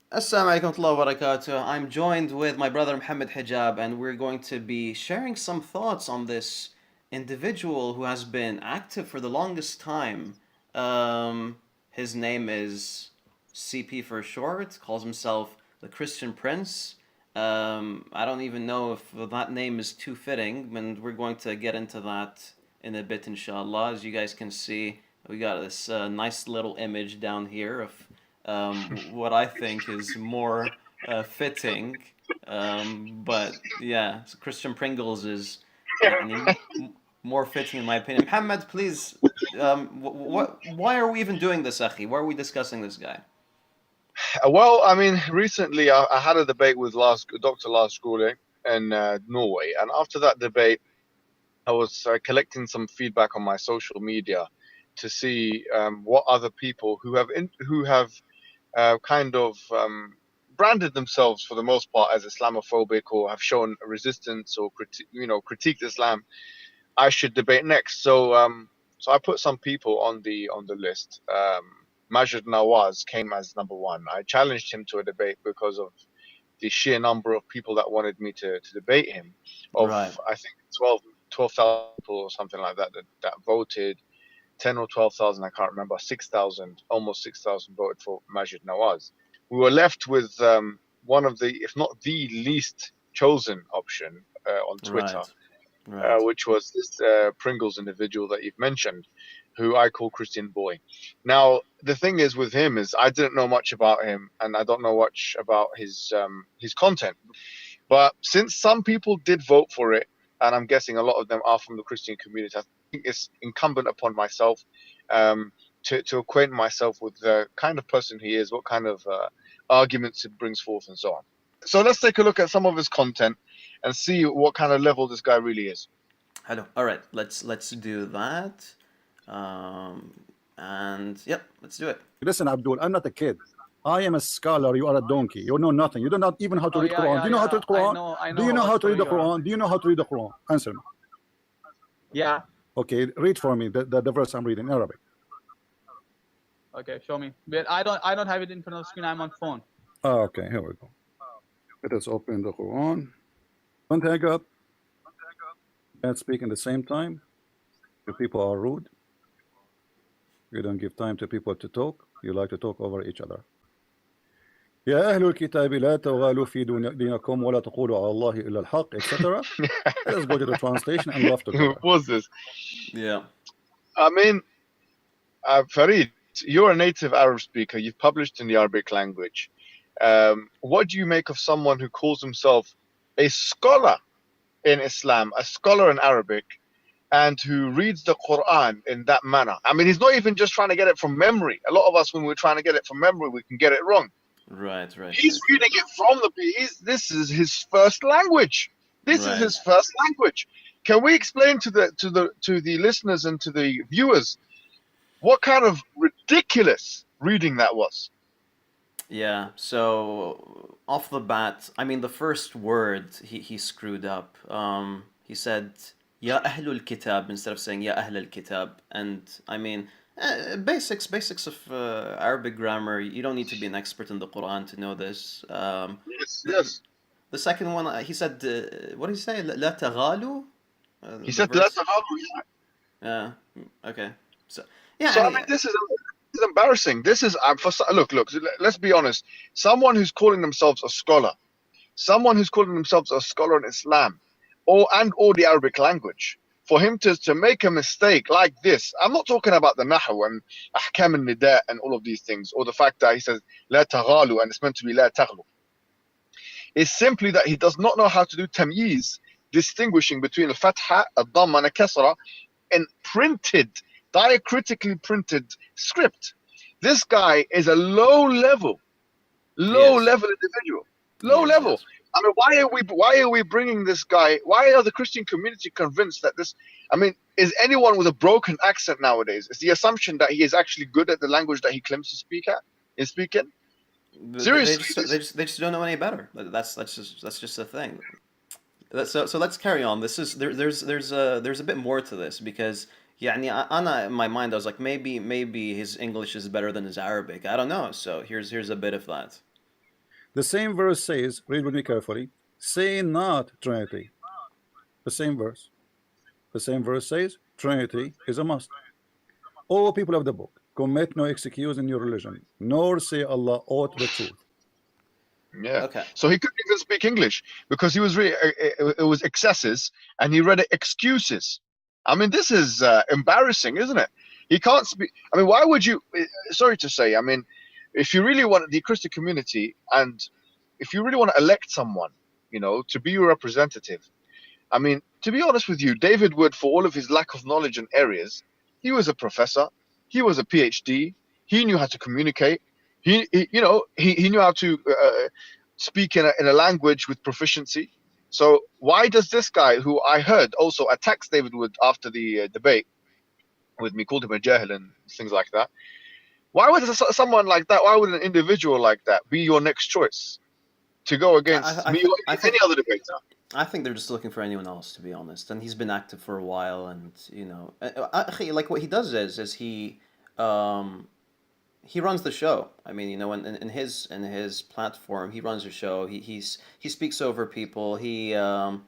Assalamu alaikum wa rahmatullahi wa barakatuh. I'm joined with my brother Muhammad Hijab, and we're going to be sharing some thoughts on this individual who has been active for the longest time. His name is CP for short, calls himself the Christian Prince. I don't even know if that name is too fitting, and we're going to get into that in a bit, inshallah. As you guys can see, we got this nice little image down here of what I think is more fitting. But yeah, so Christian Pringles is يعني, more fitting in my opinion. Muhammad, please, why are we even doing this, Akhi? Why are we discussing this guy? Well, I mean, recently I had a debate with Dr. Lars Skole in Norway, and after that debate, I was collecting some feedback on my social media to see what other people who have kind of branded themselves for the most part as Islamophobic or have shown resistance or critiqued Islam, I should debate next. So I put some people on the list. Majid Nawaz came as number one. I challenged him to a debate because of the sheer number of people that wanted me to debate him. Of Right. I think 12,000 people or something like that voted. 10 or 12,000, I can't remember. 6,000, almost 6,000 voted for Majid Nawaz. We were left with one of the, if not the least chosen option on Twitter, Right. Right. which was this Pringles individual that you've mentioned, who I call Xtian Boy. Now, the thing is with him is I didn't know much about him, and I don't know much about his content. But since some people did vote for it, and I'm guessing a lot of them are from the Christian community, I think it's incumbent upon myself to acquaint myself with the kind of person he is, what kind of arguments he brings forth, and so on. So let's take a look at some of his content and see what kind of level this guy really is. Hello. All right. Let's do that. And yep, let's do it. Listen, Abdul, I'm not a kid. I am a scholar. You are a donkey. You know nothing. You do not even how to read Quran. Do you know how to read Quran? Do you know how to read the Quran? Do you know how to read the Quran? Answer me. Yeah. Okay, read for me the verse I'm reading in Arabic. Okay, show me. But I don't have it in front of the screen. I'm on phone. Okay, here we go. Let us open the Quran. Don't hang up and speak in the same time. You people are rude. You don't give time to people to talk. You like to talk over each other. يا أهل الكتاب لا تغالوا في دينكم ولا تقولوا على الله إلا الحق, etc. Let us go to the translation and laugh together. What was this? Yeah. I mean, Farid, you're a native Arab speaker. You've published in the Arabic language. What do you make of someone who calls himself a scholar in Islam, a scholar in Arabic, and who reads the Quran in that manner? I mean, he's not even just trying to get it from memory. A lot of us, when we're trying to get it from memory, we can get it wrong. Right. Right. He's reading it from this is his first language. This is Right. his first language. Can we explain to the listeners and to the viewers what kind of ridiculous reading that was? Yeah, so off the bat, I mean the first word he screwed up. He said Ya Ahlul Kitab instead of saying Ya Ahlul Kitab. And I mean basics of Arabic grammar. You don't need to be an expert in the Quran to know this. Yes, The, yes. the second one he said what did he say? La تغالوا? He The said that. verse. Yeah. Okay. So yeah, So I I mean mean, this is embarrassing. This is look. Let's be honest. Someone who's calling themselves a scholar, someone who's calling themselves a scholar in Islam, or the Arabic language, for him to make a mistake like this. I'm not talking about the nahu and ahkam and nida and all of these things, or the fact that he says la taghalu and it's meant to be la taghlu. It's simply that he does not know how to do tamyiz, distinguishing between a fatha, a dhamma, and a kasra in printed, diacritically printed script. This guy is a low he is. level individual. He Low is, level. yes. I mean, why are we bringing this guy? Why are the Christian community convinced that this? I mean, is anyone with a broken accent nowadays? Is the assumption that he is actually good at the language that he claims to speaking? They Seriously, just this. they just don't know any better. That's just the thing. So let's carry on. This is there's a bit more to this because يعني أنا in my mind I was like maybe his English is better than his Arabic. I don't know. So here's a bit of that. The same verse says, read with me carefully, say not Trinity. The same verse. The same verse says, Trinity is a must. All people of the book, commit no excuse in your religion, nor say Allah aught but truth. Yeah. Okay. So he couldn't even speak English because he was really it was excesses, and he read it excuses. I mean, this is embarrassing, isn't it? He can't speak. I mean, why would you? Sorry to say. I mean, if you really want the Christian community, and if you really want to elect someone, you know, to be your representative. I mean, to be honest with you, David Wood, for all of his lack of knowledge in areas, he was a professor. He was a PhD. He knew how to communicate. He knew how to speak in a language with proficiency. So why does this guy, who I heard also attacks David Wood after the debate with me, called him a jahil and things like that? Why would someone like that? Why would an individual like that be your next choice to go against me or any other debater? I think they're just looking for anyone else, to be honest. And he's been active for a while, and you know, like what he does is he runs the show. I mean, you know, in his platform, he runs the show. He speaks over people. He when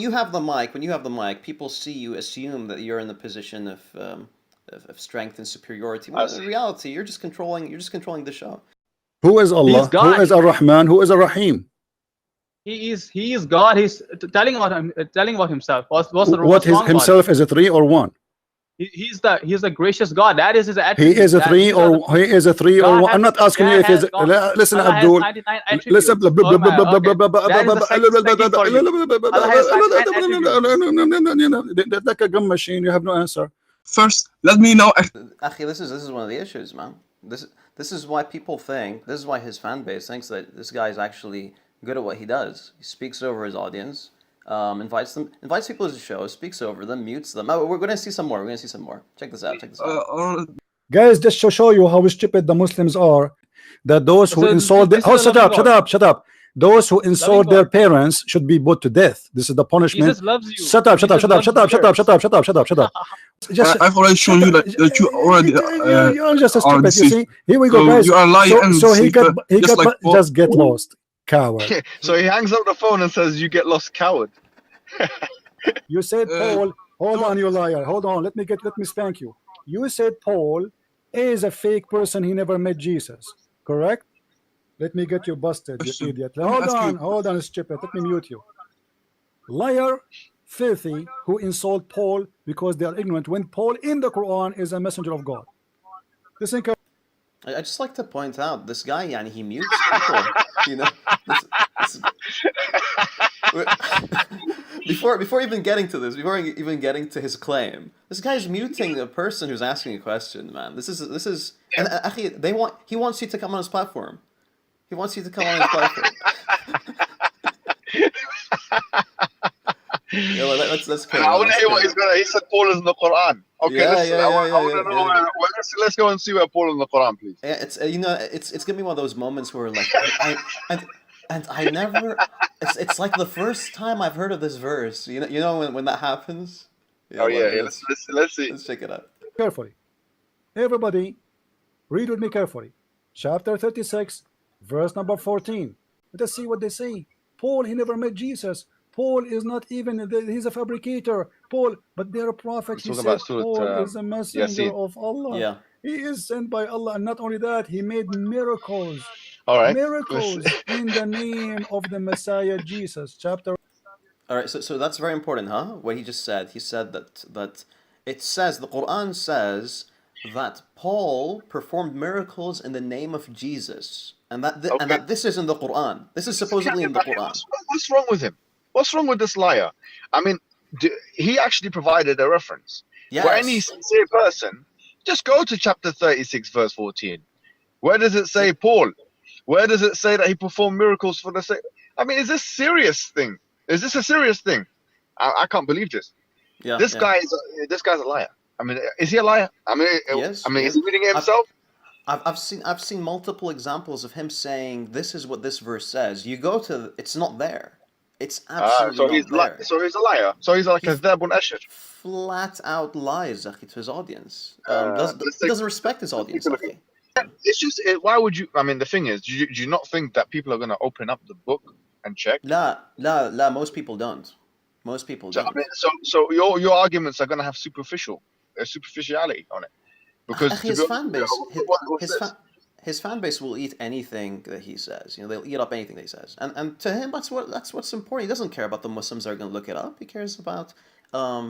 you have the mic, people see you, assume that you're in the position of strength and superiority. When in reality, you're just controlling the show. Who is Allah? God. Who is Ar-Rahman? Who is Ar-Rahim? He is God. He's telling about himself. What's What wrong himself is a 3 or 1? He's the gracious God. That is his attribute. He is a 3 or he is a 3 or 1. I'm not asking you if he's listen, Abdul. Listen, like a gum machine. You have no answer. First, let me know. Akhi, this is one of the issues, man. This is why people think. This is why his fan base thinks that this guy is actually good at what he does. He speaks over his audience. Invites people to the show, speaks over them, mutes them. Oh, we're going to see some more. Check this out. Guys, just to show you how stupid the Muslims are, that those who insult shut up. Those who insult their parents should be put to death. This is the punishment. Jesus loves you. Shut up. Just, I've already shown you that you already you're just a stupid. You see, here we go, guys. You are lying. So he got just get lost, coward. So he hangs up the phone and says, "You get lost, coward." You said Paul. Hold on, you liar. Hold on. Let me spank you. You said Paul is a fake person. He never met Jesus. Correct? Let me get you busted, you idiot. Hold on, stupid. Let me mute you. Liar, filthy, who insult Paul because they are ignorant when Paul in the Quran is a messenger of God. Listen. I just like to point out this guy, he mutes people. You know, before even getting to this, before even getting to his claim, this guy's muting a person who's asking a question, man. This is, and actually, he wants you to come on his platform. He wants you to come on his platform. Yeah, let's carry on. I want to hear what he's gonna. He said Paul is in the Quran. Okay, I want to know. Let's go and see where Paul is in the Quran, please. Yeah, it's gonna be one of those moments where like, I never. It's like the first time I've heard of this verse. You know when that happens. Yeah, let's see. Let's check it out carefully. Everybody, read with me carefully. Chapter 36, verse number 14. Let us see what they say. Paul, he never met Jesus. Paul is not even, he's a fabricator. Paul, but they're a prophet. He said Paul is a messenger of Allah. Yeah. He is sent by Allah. And not only that, he made miracles. All right. Miracles in the name of the Messiah Jesus. Chapter. All right. So that's very important, huh? What he just said. He said that it says, the Quran says that Paul performed miracles in the name of Jesus. And that this is in the Quran. This is supposedly in the Quran. What's wrong with him? What's wrong with this liar? I mean, he actually provided a reference. Yes. For any sincere person, just go to chapter 36, verse 14. Where does it say Paul? Where does it say that he performed miracles for the sake? I mean, is this a serious thing? I can't believe this. Yeah. This guy's a liar. I mean, is he a liar? I mean, yes, is he reading it himself? I've seen multiple examples of him saying this is what this verse says. You go to it's not there. It's absolutely not there. So he's a liar. So he's like a Kadhabun Ashir. Flat out lies, to his audience. He doesn't respect his audience. It's just, why would you? I mean, the thing is, do you not think that people are going to open up the book and check? La, most people don't. Most people So I mean, don't. so your arguments are going to have superficiality on it, because Akhi, to be his honest, fan base, what's this? his fan base will eat anything that he says. You know, they'll eat up anything that he says, and to him, that's what's important. He doesn't care about the Muslims that are going to look it up. He cares about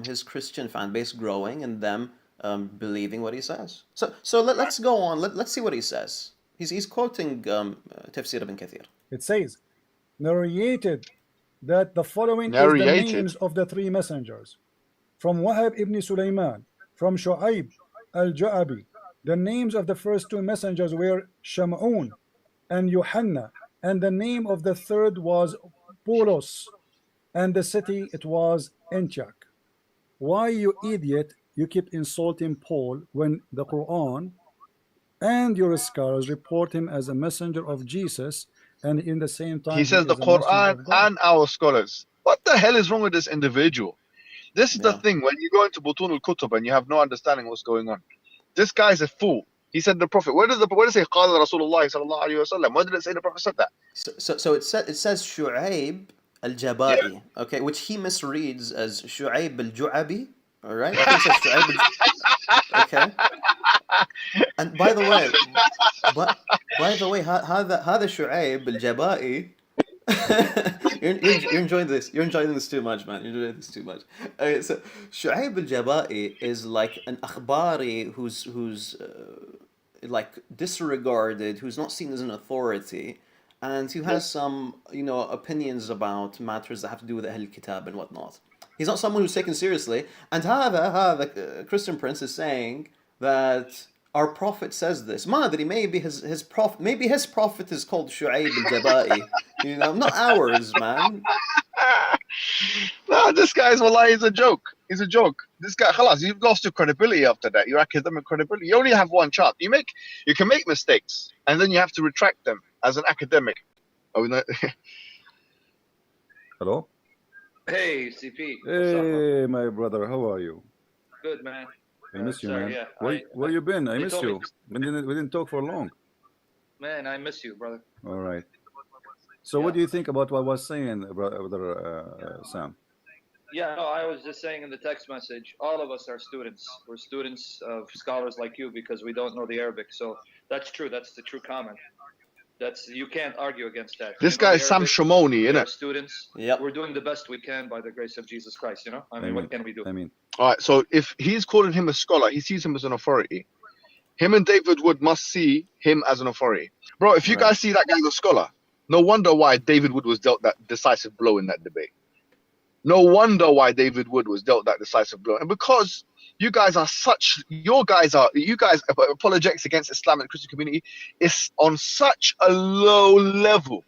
his Christian fan base growing and them believing what he says. So let's go on. Let's see what he says. He's quoting Tafsir ibn Kathir. It says, narrated that the following is the Narrated. names of the three messengers. From Wahab ibn Sulaiman, from Shu'aib al-Ju'abi, the names of the first two messengers were Sham'un and Yuhanna, and the name of the third was Poulos, and the city it was Antioch. Why, you idiot, you keep insulting Paul when the Quran and your scholars report him as a messenger of Jesus, and in the same time He says the is a messenger Quran of God? and our scholars. What the hell is wrong with this individual? This is the Yeah. thing, when you go into Butun al-Kutub and you have no understanding what's going on. This guy's a fool. He said the Prophet. Where does it say Qala Rasulullah sallallahu alayhi wa sallam? Where did it say the Prophet said that? So it says Shu'aib al-Jaba'i, okay, which he misreads as Shu'aib al-Ju'abi. All right, I think it says Shu'aib okay. And by the way, هذا شعيب الجبائي. You're enjoying this. You're enjoying this too much, man. You're enjoying this too much. Okay, so Shu'aib al-Jaba'i is like an akhbari who's like disregarded, who's not seen as an authority, and who has some opinions about matters that have to do with Ahl Kitab and whatnot. He's not someone who's taken seriously. And the Christian Prince is saying that our prophet says this. Madri, maybe his prophet is called Shu'aib al-Jaba'i. Not ours, man. No, this guy's wallahi, he's a joke. He's a joke. This guy, khalas, you've lost your credibility after that. Your academic credibility. You only have one chance. You can make mistakes, and then you have to retract them as an academic. Oh, no. Hello? Hey, CP. What's up, man? Hey, my brother, how are you? Good, man. I miss you, sorry, man. yeah, Where you been? I they miss told me you. We didn't talk for long. Man, I miss you, brother. All right. So what do you think about what I was saying, brother Sam? Yeah, no, I was just saying in the text message, all of us are students. We're students of scholars like you because we don't know the Arabic. So that's true. That's the true comment. You can't argue against that. This guy is Sam Shimoni, we innit? are students. Yep. We're doing the best we can by the grace of Jesus Christ, I mean, what can we do? I mean, All right, so if he's calling him a scholar, he sees him as an authority. Him and David Wood must see him as an authority. Bro, if you Right. guys see that guy as a scholar, no wonder why David Wood was dealt that decisive blow in that debate. No wonder why David Wood was dealt that decisive blow. And because you guys apologetics against Islam and the Christian community is on such a low level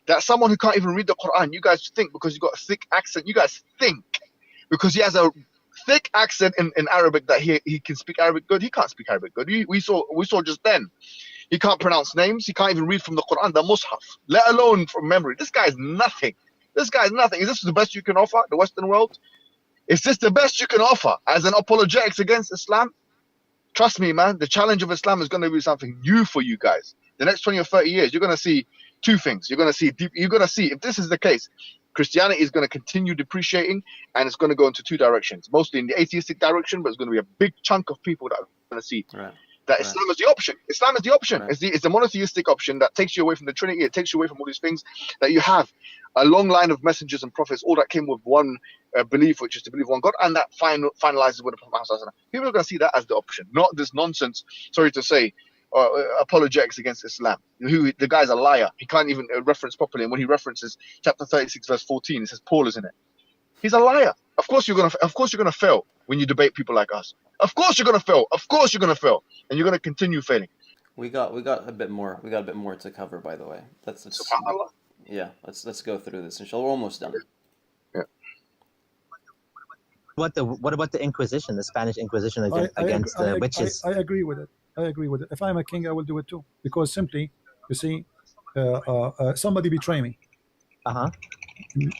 that someone who can't even read the Quran, you guys think because you've got a thick accent, you guys think because he has a thick accent in Arabic that he can speak Arabic good. He can't speak Arabic good. We saw just then. He can't pronounce names. He can't even read from the Quran, the Mus'haf, let alone from memory. This guy's nothing. This guy's nothing. Is this the best you can offer, the Western world? Is this the best you can offer as an apologetics against Islam? Trust me, man, the challenge of Islam is going to be something new for you guys. The next 20 or 30 years, you're going to see two things. You're going to see, if this is the case, Christianity is going to continue depreciating, and it's going to go into two directions, mostly in the atheistic direction, but it's going to be a big chunk of people that are going to see Right. that Islam is the option. Islam is the option. Right. It's the monotheistic option that takes you away from the Trinity. It takes you away from all these things that you have. A long line of messengers and prophets, all that came with one belief, which is to believe one God, and that finalizes with the Prophet Muhammad. People are going to see that as the option, not this nonsense, sorry to say, apologetics against Islam. The guy's a liar. He can't even reference properly, and when he references chapter 36, verse 14, it says Paul is in it. He's a liar. Of course you're gonna fail when you debate people like us. Of course you're gonna fail. Of course you're gonna fail, and you're gonna continue failing. We got a bit more. We got a bit more to cover, by the way. Let's SubhanAllah. yeah. Let's go through this. Inshallah, we're almost done. What about the Inquisition, the Spanish Inquisition against witches? I agree with it. I agree with it. If I'm a king, I will do it too. Because simply, you see, somebody betray me. Uh-huh.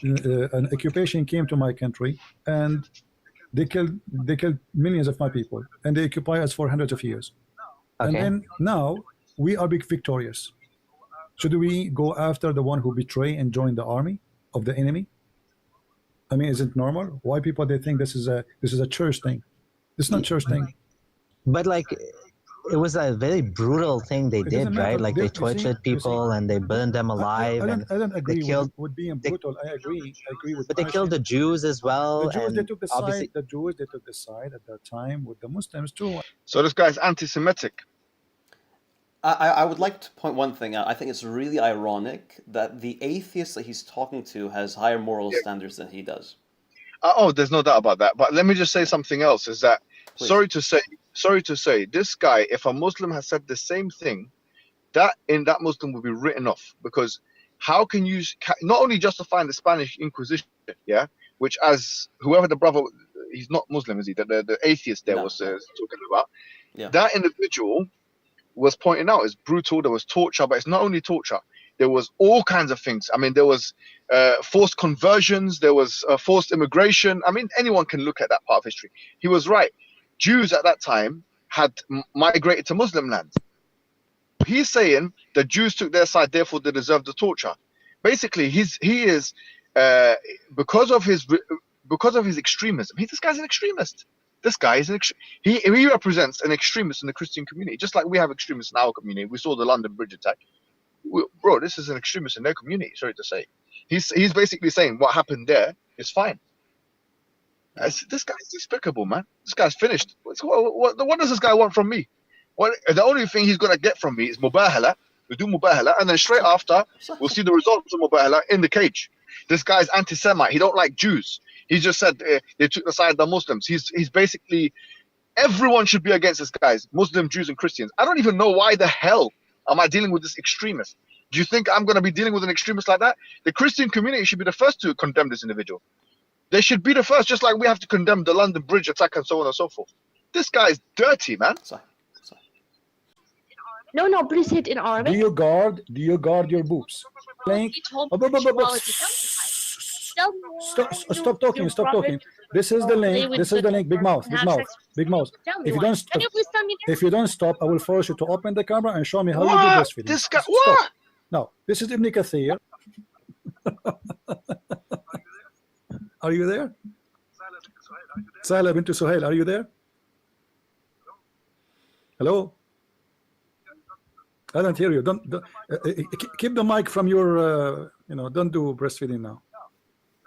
An occupation came to my country, and they killed millions of my people, and they occupy us for hundreds of years. And then now we are big victorious. Should we go after the one who betray and join the army of the enemy? I mean, is it normal? Why people they think this is a church thing? This is not church thing. But like, it was a very brutal thing they did, right? Like they tortured people and they burned them alive. I don't agree with being brutal. I agree with. But they killed the Jews as well. The Jews and they took the obviously, side. The Jews they took the side at that time with the Muslims too. So this guy's anti-Semitic. I would like to point one thing out. I think it's really ironic that the atheist that he's talking to has higher moral standards than he does. Oh, there's no doubt about that. But let me just say something else. Is that Please. sorry to say, this guy, if a Muslim has said the same thing, that Muslim will be written off, because how can you not only justifying the Spanish Inquisition, yeah, which as whoever the brother, he's not Muslim, is he? The atheist there was talking about. Yeah. That individual was pointing out it's brutal. There was torture, but it's not only torture. There was all kinds of things. I mean, there was forced conversions. There was forced immigration. I mean, anyone can look at that part of history. He was right. Jews at that time had migrated to Muslim lands. He's saying the Jews took their side, therefore they deserve the torture. Basically, he is because of his extremism. This guy's an extremist. This guy is he represents an extremist in the Christian community, just like we have extremists in our community. We saw the London Bridge attack. Bro, this is an extremist in their community. Sorry to say, he's basically saying what happened there is fine. This guy's despicable, man. This guy's finished. What does this guy want from me? The only thing he's gonna get from me is mubahala. We do mubahala, and then straight after we'll see the results of mubahala in the cage. This guy's anti-Semite. He don't like Jews. He just said they took the side of the Muslims. He's basically, everyone should be against this guys, Muslim, Jews, and Christians. I don't even know why the hell am I dealing with this extremist. Do you think I'm going to be dealing with an extremist like that? The Christian community should be the first to condemn this individual. They should be the first, just like we have to condemn the London Bridge attack and so on and so forth. This guy is dirty, man. Sorry. No, please hit in Arabic. Do you guard your boobs? Stop talking. This is the link. Big mouth. If you don't stop, I will force you to open the camera and show me how you do breastfeeding. This guy, what? No, this is Ibn Kathir. Are you there? Salah bint Suhail, are you there? Hello? I don't hear you. Don't keep the mic from your, don't do breastfeeding now.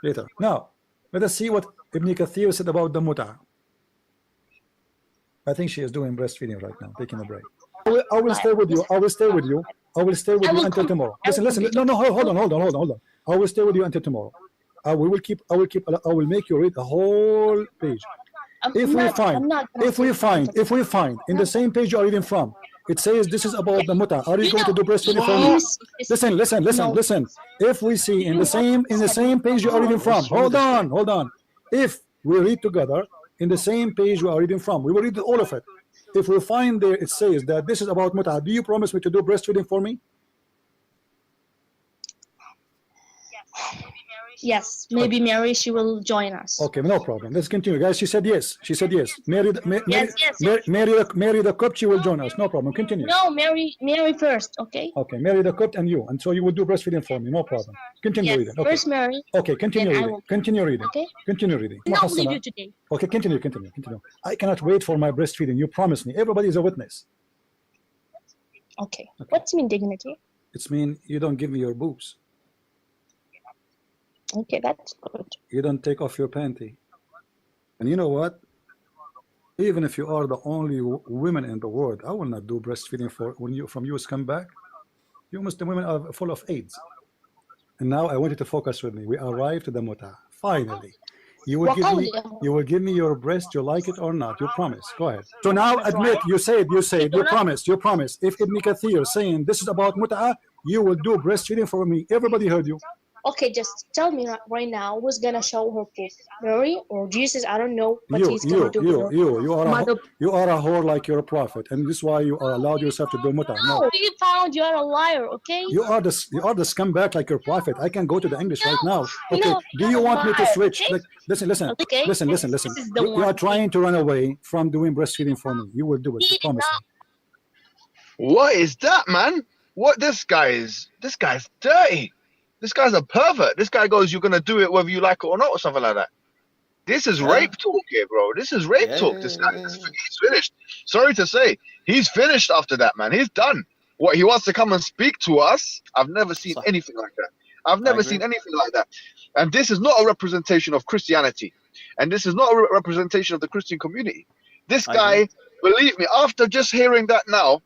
Later. Now, let us see what Ibn Kathir said about the mut'ah. I think she is doing breastfeeding right now, taking a break. I will stay with you. I will stay with you until tomorrow. Listen. No, hold on. I will stay with you until tomorrow. I will make you read the whole page. If we find in the same page you are reading from, it says this is about the mut'ah. Are you going to do breastfeeding for me? Listen. If we see in the same page you are reading from, hold on. If we read together in the same page you are reading from, we will read all of it. If we find there it says that this is about mut'ah, do you promise me to do breastfeeding for me? Yes, maybe Mary, she will join us. Okay, no problem. Let's continue, guys. She said yes. Mary the Copt, she will join us. No problem. Continue. No, Mary first. Okay. Okay, Mary the Copt and you, and so you will do breastfeeding for me. No problem. Continue reading. Okay. First Mary. Okay, continue reading. Okay. Continue reading. No, I'll leave you today. Okay, continue. I cannot wait for my breastfeeding. You promised me. Everybody is a witness. Okay. What's mean dignity? It's mean you don't give me your boobs. Okay, that's good. You don't take off your panty. And you know what? Even if you are the only women in the world, I will not do breastfeeding from you scumbag. You Muslim women are full of AIDS. And now I want you to focus with me. We arrived to the mut'ah. Finally. You will give me your breast, you like it or not. You promise. Go ahead. So now admit, you promise. If Ibn Kathir saying this is about mut'ah, you will do breastfeeding for me. Everybody heard you. Okay, just tell me right now who's gonna show her proof, Mary or Jesus? I don't know what he's gonna do. You are a whore like you're a prophet, and this is why you are allowed yourself to do mut'ah. No, you found you are a liar. Okay. You are the scumbag like your prophet. I can go to the English right now. Okay. Do you want me to switch? Okay? Listen. Okay. Listen. You are trying to run away from doing breastfeeding for me. You will do it. I promise What is that, man? What this guy's dirty. This guy's a pervert. This guy goes, you're gonna do it whether you like it or not, or something like that. This is Yeah. rape talk here, bro. This is rape Yeah, talk. yeah, This yeah, guy, yeah, yeah. he's finished. Sorry to say, he's finished after that, man. He's done. What, he wants to come and speak to us? I've never seen صح. anything like that. I've I never agree. seen anything like that. And this is not a representation of Christianity. And this is not a representation of the Christian community. This I guy, agree. believe me, after just hearing that now,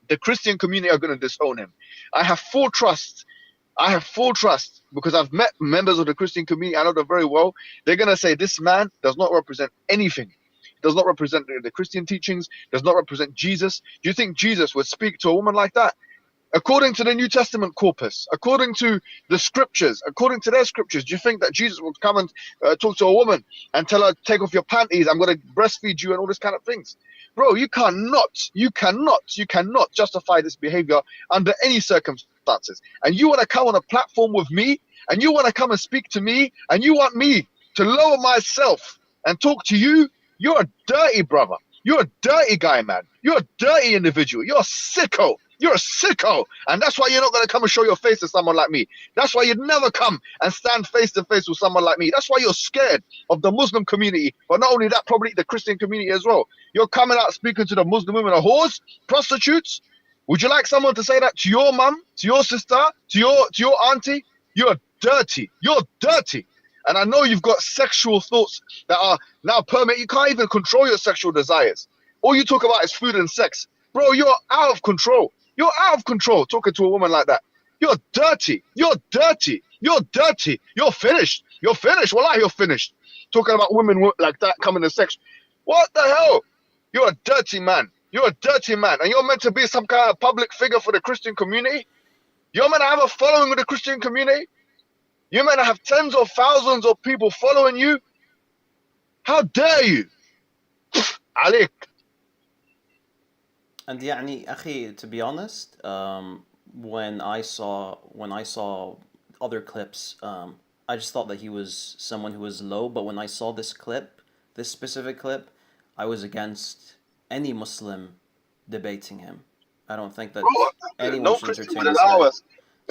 the Christian community are going to disown him. I have full trust. I have full trust because I've met members of the Christian community. I know them very well. They're going to say this man does not represent anything. Does not represent the Christian teachings. Does not represent Jesus. Do you think Jesus would speak to a woman like that? According to the New Testament corpus, according to the scriptures, according to their scriptures, do you think that Jesus would come and talk to a woman and tell her, take off your panties, I'm going to breastfeed you and all this kind of things? Bro, you cannot justify this behavior under any circumstances. And you want to come on a platform with me, and you want to come and speak to me, and you want me to lower myself and talk to you? You're a dirty brother. You're a dirty guy, man. You're a dirty individual. You're a sicko. You're a sicko. And that's why you're not going to come and show your face to someone like me. That's why you'd never come and stand face to face with someone like me. That's why you're scared of the Muslim community. But not only that, probably the Christian community as well. You're coming out speaking to the Muslim women are whores, prostitutes. Would you like someone to say that to your mum, to your sister, to your auntie? You're dirty. You're dirty. And I know you've got sexual thoughts that are now permanent. You can't even control your sexual desires. All you talk about is food and sex. Bro, you're out of control. You're out of control talking to a woman like that. You're dirty. You're dirty. You're dirty. You're finished. You're finished. Wallah, you're finished. Talking about women like that coming to sex. What the hell? You're a dirty man. You're a dirty man. And you're meant to be some kind of public figure for the Christian community? You're meant to have a following with the Christian community? You're meant to have tens of thousands of people following you? How dare you? Alik. And يعني أخي, to be honest, when I saw other clips, I just thought that he was someone who was low. But when I saw this specific clip, I was against any Muslim debating him. I don't think that anyone No should Christian entertain would this allow guy. us.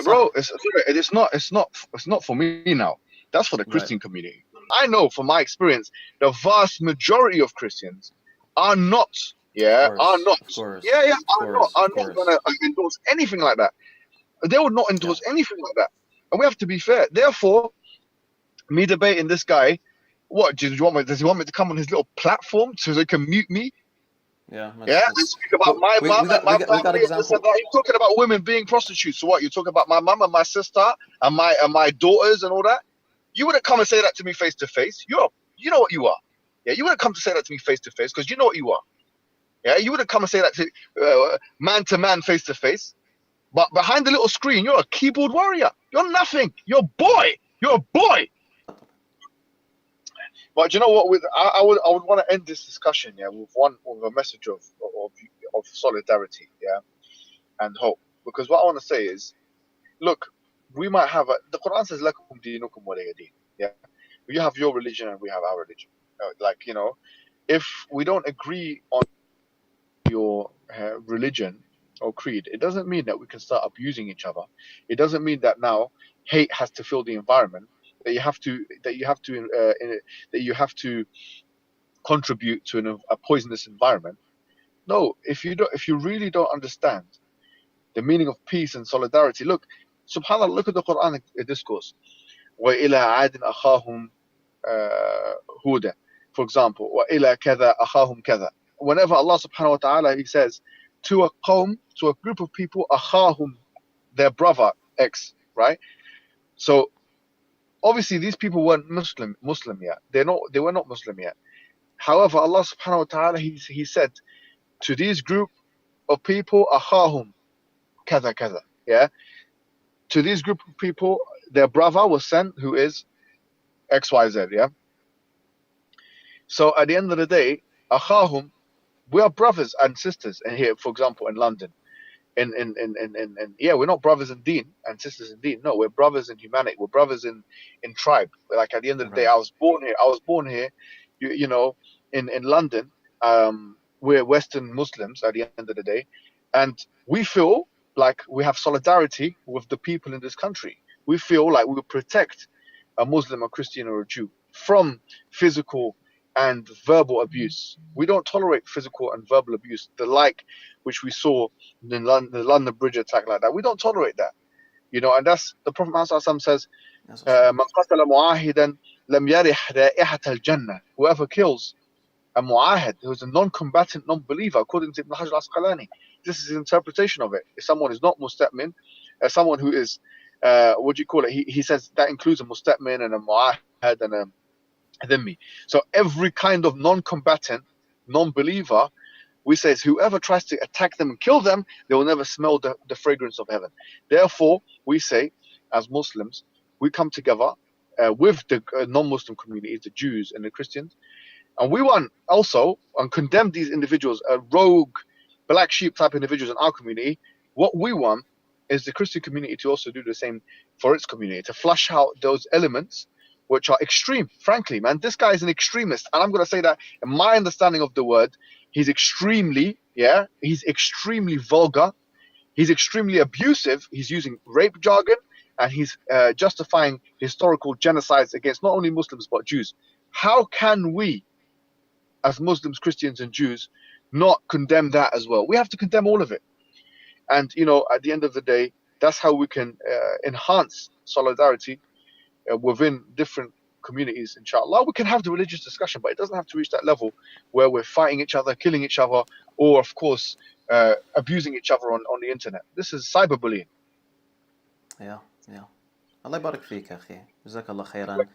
Bro, it's not for me now. That's for the Right. Christian community. I know from my experience, the vast majority of Christians are not. Yeah, Of are course, not. of course, Yeah, of are not. course, Are of not course. gonna endorse anything like that. They would not endorse anything like that. And we have to be fair. Therefore, me debating this guy, what does he want me to come on his little platform so they can mute me? Yeah, Yeah, and speak about my we, mum we got and my we got we got family and this and example. that. You're talking about women being prostitutes. So what? You're talking about my mum and my sister and my daughters and all that. You wouldn't come and say that to me face to face. You know what you are. Yeah, you wouldn't come to say that to me face to face because you know what you are. Yeah, you wouldn't come and say that to man, face to face. But behind the little screen, you're a keyboard warrior. You're nothing. You're a boy. You're a boy. But you know what? I would want to end this discussion, yeah, with a message of solidarity, yeah, and hope. Because what I want to say is, look, we might have the Quran says, "Lakum dinukum waliya din." Yeah, you have your religion and we have our religion. Like, you know, if we don't agree on your religion or creed, it doesn't mean that we can start abusing each other. It doesn't mean that now hate has to fill the environment. That you have to contribute to a poisonous environment. No, if you really don't understand the meaning of peace and solidarity, look, subhanallah, look at the Quranic discourse. وَإِلَى عَادٍ أَخَاهُمْ هُودًا, for example, وَإِلَى كَذَا أَخَاهُمْ كَذَا. Whenever Allah subhanahu wa ta'ala, he says to a qawm, to a group of people, أَخَاهُمْ, their brother X, right? So obviously these people weren't Muslim yet. They were not Muslim yet. However, Allah subhanahu wa ta'ala, he said to these group of people, أَخَاهُمْ كَذَا كَذَا, yeah? To this group of people, their brother was sent, who is XYZ, yeah? So at the end of the day, أَخَاهُمْ, we are brothers and sisters. And here, for example, in London, we're not brothers in deen and sisters in deen. No, we're brothers in humanity. We're brothers in tribe. Like at the end of the day, I was born here. You know, in London. We're Western Muslims at the end of the day, And we feel like we have solidarity with the people in this country. We feel like we will protect a Muslim, a Christian, or a Jew from physical and verbal abuse. We don't tolerate physical and verbal abuse, the like which we saw in the London Bridge attack like that. We don't tolerate that. And that's the Prophet Muhammad says, "Man qatala mu'ahidan lam yarih ra'ihat al-jannah." Whoever kills a mu'ahid, who is a non-combatant, non-believer, according to Ibn Hajar al-Asqalani, this is his interpretation of it. If someone is not musta'min, someone who is, what do you call it? He says that includes a musta'min and a mu'ahid and a dhimmi. So every kind of non-combatant, non-believer, we say, whoever tries to attack them and kill them, they will never smell the fragrance of heaven. Therefore, we say, as Muslims, we come together with the non-Muslim communities, the Jews and the Christians, and we want also and condemn these individuals, rogue, black sheep type individuals in our community. What we want is the Christian community to also do the same for its community, to flush out those elements which are extreme. Frankly, man, this guy is an extremist, and I'm going to say that in my understanding of the word, he's extremely vulgar, he's extremely abusive, he's using rape jargon, and he's justifying historical genocides against not only Muslims but Jews. How can we, as Muslims, Christians, and Jews, not condemn that as well? We have to condemn all of it. And, at the end of the day, that's how we can enhance solidarity within different communities, inshallah. We can have the religious discussion, but it doesn't have to reach that level where we're fighting each other, killing each other, or, of course, abusing each other on the internet. This is cyberbullying. Yeah. Allah barak feek, akhi. Jazakallah khairan.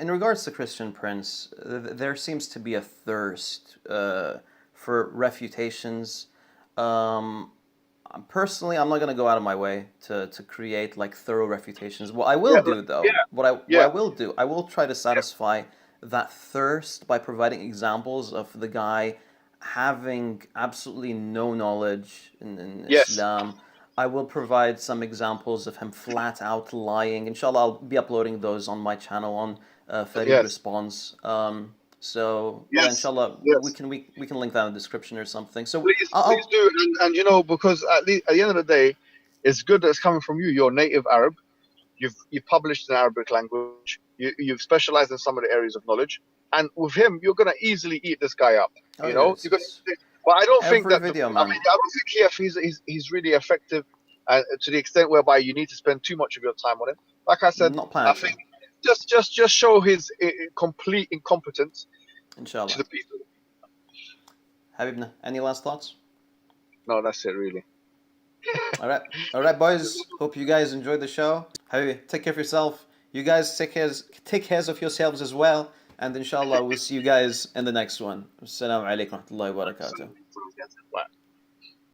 In regards to Christian Prince, there seems to be a thirst for refutations. Personally, I'm not going to go out of my way to create like thorough refutations. What I will do, though, what I will do, I will try to satisfy that thirst by providing examples of the guy having absolutely no knowledge in Islam. I will provide some examples of him flat out lying. Inshallah, I'll be uploading those on my channel on Farid Response. Inshallah, we can link that in the description or something. So please do, and because at the end of the day, it's good that it's coming from you. You're native Arab. You've published in Arabic language. You've specialized in some of the areas of knowledge, and with him, you're gonna easily eat this guy up. But I don't think that. I don't think he's really effective to the extent whereby you need to spend too much of your time on him. Like I said, I think just show his complete incompetence. Inshallah. To the people. Habibna, any last thoughts? No, that's it really. All right, boys. Hope you guys enjoyed the show. Habibi, take care of yourself. You guys take care of yourselves as well. And inshallah, we'll see you guys in the next one. Assalamu alaikum wa rahmatullahi wa barakatuh.